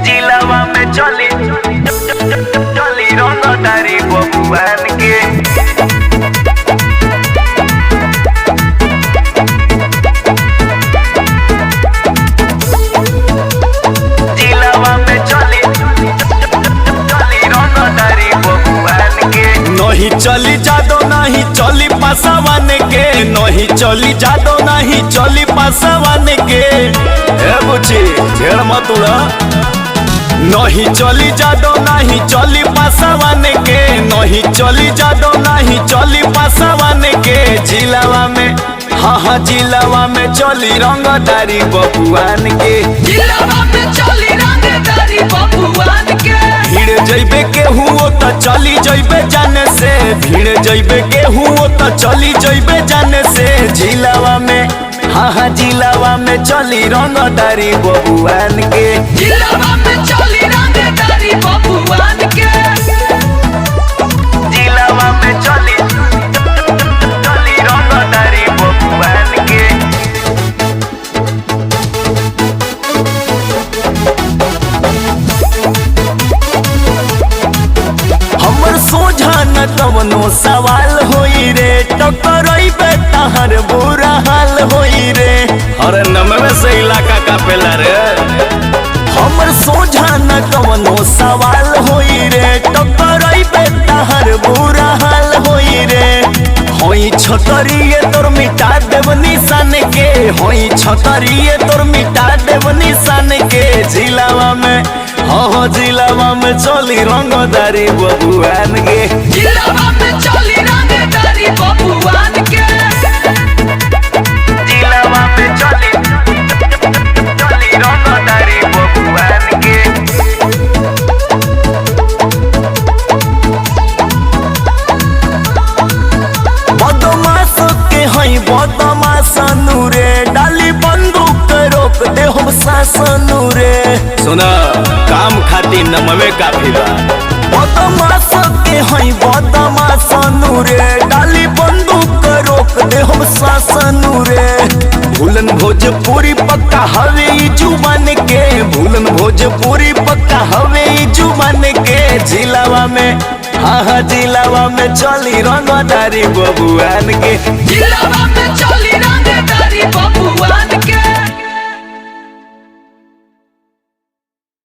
जिलावा में चली रंगदारी बबुआन के। जिलावा में चली रंगदारी बबुआन के। नहीं चली जादो नहीं चली पासवान के, नहीं चली जादो नहीं चली पासवान के। ए बुची झेड़ मत उड़ा। नहीं चली जादो नहीं चली पासवान के, नहीं चली जादो नहीं चली पासवान के। जिलावा में हाँ जिलावा में चली रंगदारी बबुआन के। जिलावा में चली रंगदारी बबुआन के। भीड़ जइबे के हुओ त चली जइबे जाने से, भीड़ जइबे के हुओ त चली जइबे जाने से। जिलावा में हाँ जिलावा में चली रंगदारी बबुआन के। जिलावा में चली रंगदारी बबुआन के। जिलावा में चली रंगदारी बबुआन के। हमर सोझा न कवनो सवाल होई रे, टकराइबे तहर बुरा हाल होई रे। अरे नमवे से इलाका का पेला रे। हमर सोझा न कवनो सवाल होई रे, टकराइबे तहर बुरा हाल होई रे। होई छतरिए तोर मिटा देव निशान के, होई छतरिए तोर मिटा देव निशान के। जिलावा में हाँ जिलावा में चली रंगदारी बबुआन के। जिलावा में चली रंगदारी बबुआन के। जिलावा में चली रंगदारी बबुआन के। बदमाश के हई बदमाश नूरे, डाली बंदूक रोक दे हम शासन रे। सुना काम खाती नमवे काफी बा। बदमाश के हई बदमाश नूरे, डाली बंदूक रोक दे हम शासन रे। भूलन भोजपुरी पक्का हवे ई जुबान के, भूलन भोजपुरी पक्का हवे ई जुबान के। जिलावा में हाँ जिलावा में चली रंगदारी बबुआन के। जिलावा में चली